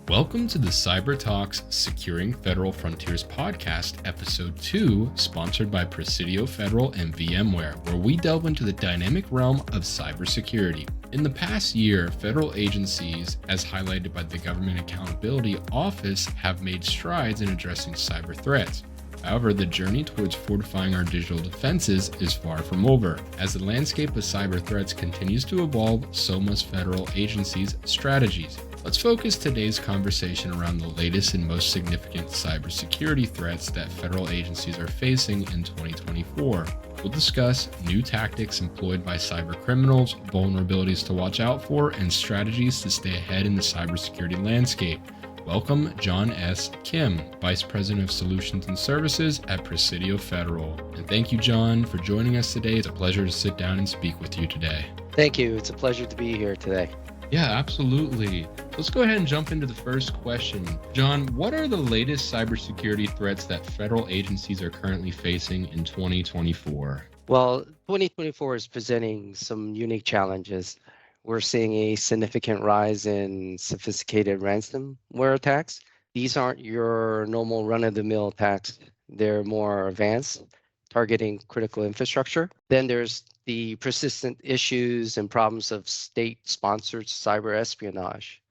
Welcome to the Cyber Talks Securing Federal Frontiers podcast, episode 2, sponsored by Presidio Federal and VMware, where we delve into the dynamic realm of cybersecurity. In the past year, federal agencies, as highlighted by the Government Accountability Office, have made strides in addressing cyber threats. However, the journey towards fortifying our digital defenses is far from over. As the landscape of cyber threats continues to evolve, so must federal agencies' strategies. Let's focus today's conversation around the latest and most significant cybersecurity threats that federal agencies are facing in 2024. We'll discuss new tactics employed by cyber criminals, vulnerabilities to watch out for, and strategies to stay ahead in the cybersecurity landscape. Welcome, John S. Kim, Vice President of Solutions and Services at Presidio Federal. And thank you, John, for joining us today. It's a pleasure to sit down and speak with you today. Thank you. It's a pleasure to be here today. Yeah, absolutely. Let's go ahead and jump into the first question. John, what are the latest cybersecurity threats that federal agencies are currently facing in 2024? Well, 2024 is presenting some unique challenges. We're seeing a significant rise in sophisticated ransomware attacks. These aren't your normal run-of-the-mill attacks. They're more advanced, targeting critical infrastructure. Then there's the persistent issues and problems of state-sponsored cyber espionage.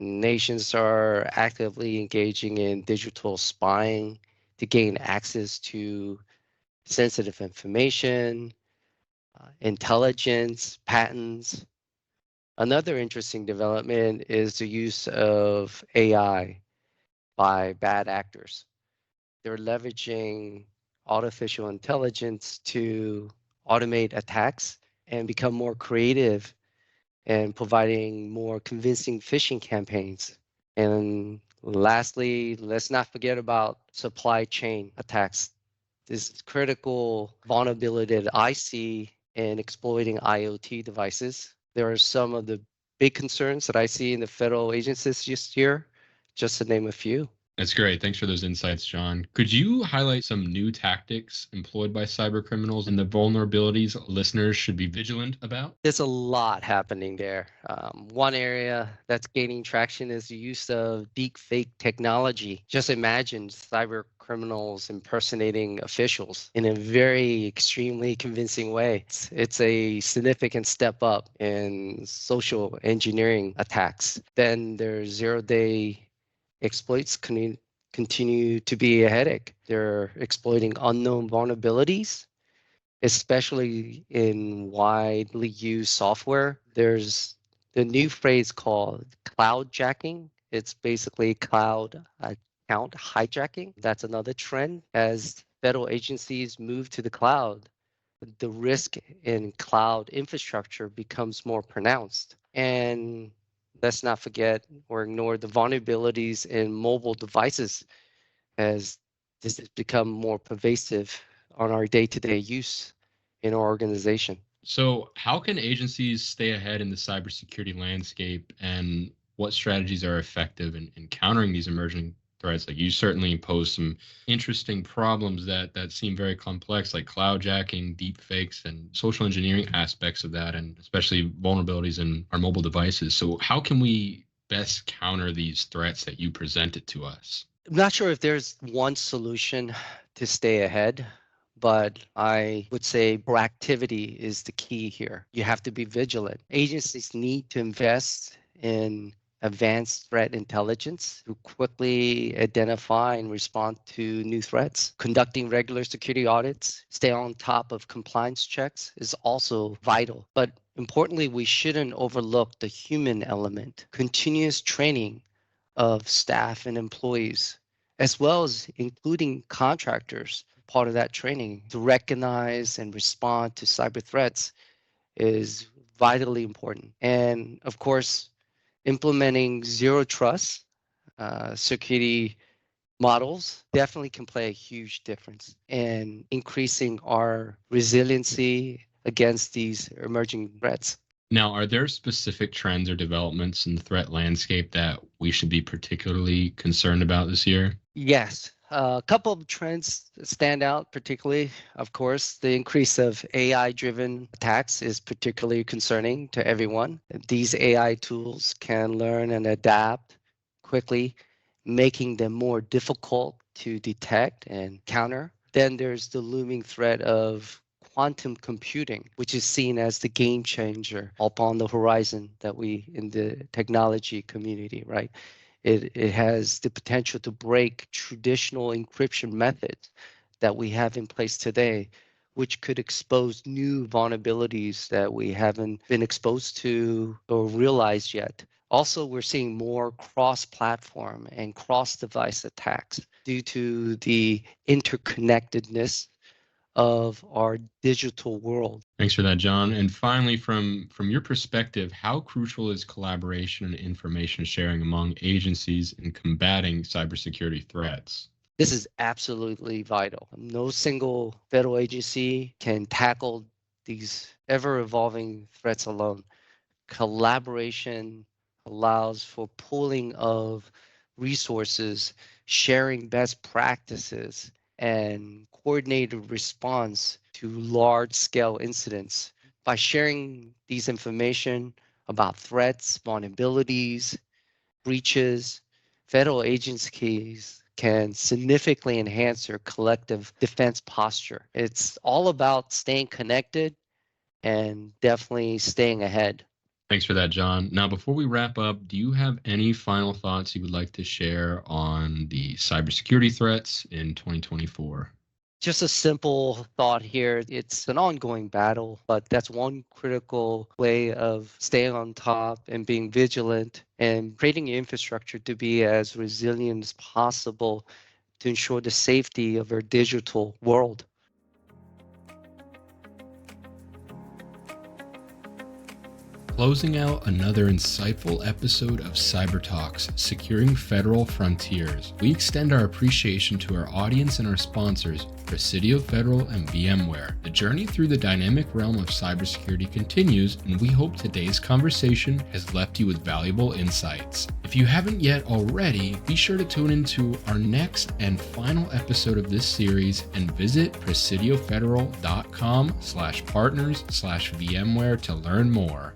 Nations are actively engaging in digital spying to gain access to sensitive information, intelligence, patents. Another interesting development is the use of AI by bad actors. They're leveraging artificial intelligence to automate attacks and become more creative and providing more convincing phishing campaigns. And lastly, let's not forget about supply chain attacks. This critical vulnerability that I see in exploiting IoT devices. There are some of the big concerns that I see in the federal agencies this year, just to name a few. That's great. Thanks for those insights, John. Could you highlight some new tactics employed by cyber criminals and the vulnerabilities listeners should be vigilant about? There's a lot happening there. One area that's gaining traction is the use of deepfake technology. Just imagine cyber criminals impersonating officials in a very extremely convincing way. It's a significant step up in social engineering attacks. Then there's zero-day exploits continue to be a headache. They're exploiting unknown vulnerabilities, especially in widely used software. There's the new phrase called cloud jacking. It's basically cloud account hijacking. That's another trend. As federal agencies move to the cloud, the risk in cloud infrastructure becomes more pronounced. And let's not forget or ignore the vulnerabilities in mobile devices as this has become more pervasive on our day-to-day use in our organization. So how can agencies stay ahead in the cybersecurity landscape, and what strategies are effective in countering these emerging threats? Like, you certainly pose some interesting problems that seem very complex, like cloud jacking, deep fakes, and social engineering aspects of that, and especially vulnerabilities in our mobile devices. So how can we best counter these threats that you presented to us? I'm not sure if there's one solution to stay ahead, but I would say proactivity is the key here. You have to be vigilant. Agencies need to invest in advanced threat intelligence to quickly identify and respond to new threats. Conducting regular security audits, stay on top of compliance checks is also vital. But importantly, we shouldn't overlook the human element. Continuous training of staff and employees, as well as including contractors, part of that training to recognize and respond to cyber threats is vitally important. And of course, implementing zero trust security models definitely can play a huge difference in increasing our resiliency against these emerging threats. Now, are there specific trends or developments in the threat landscape that we should be particularly concerned about this year? Yes. A couple of trends stand out, particularly, of course, the increase of AI-driven attacks is particularly concerning to everyone. These AI tools can learn and adapt quickly, making them more difficult to detect and counter. Then there's the looming threat of quantum computing, which is seen as the game changer upon the horizon that we in the technology community, right? It has the potential to break traditional encryption methods that we have in place today, which could expose new vulnerabilities that we haven't been exposed to or realized yet. Also, we're seeing more cross-platform and cross-device attacks due to the interconnectedness of our digital world. Thanks for that, John. And finally, from your perspective, how crucial is collaboration and information sharing among agencies in combating cybersecurity threats? This is absolutely vital. No single federal agency can tackle these ever-evolving threats alone. Collaboration allows for pooling of resources, sharing best practices, and coordinated response to large-scale incidents. By sharing these information about threats, vulnerabilities, breaches, federal agencies can significantly enhance their collective defense posture. It's all about staying connected and definitely staying ahead. Thanks for that, John. Now, before we wrap up, do you have any final thoughts you would like to share on the cybersecurity threats in 2024? Just a simple thought here. It's an ongoing battle, but that's one critical way of staying on top and being vigilant and creating your infrastructure to be as resilient as possible to ensure the safety of our digital world. Closing out another insightful episode of Cyber Talks, Securing Federal Frontiers. We extend our appreciation to our audience and our sponsors, Presidio Federal and VMware. The journey through the dynamic realm of cybersecurity continues, and we hope today's conversation has left you with valuable insights. If you haven't yet already, be sure to tune into our next and final episode of this series and visit presidiofederal.com/partners/VMware to learn more.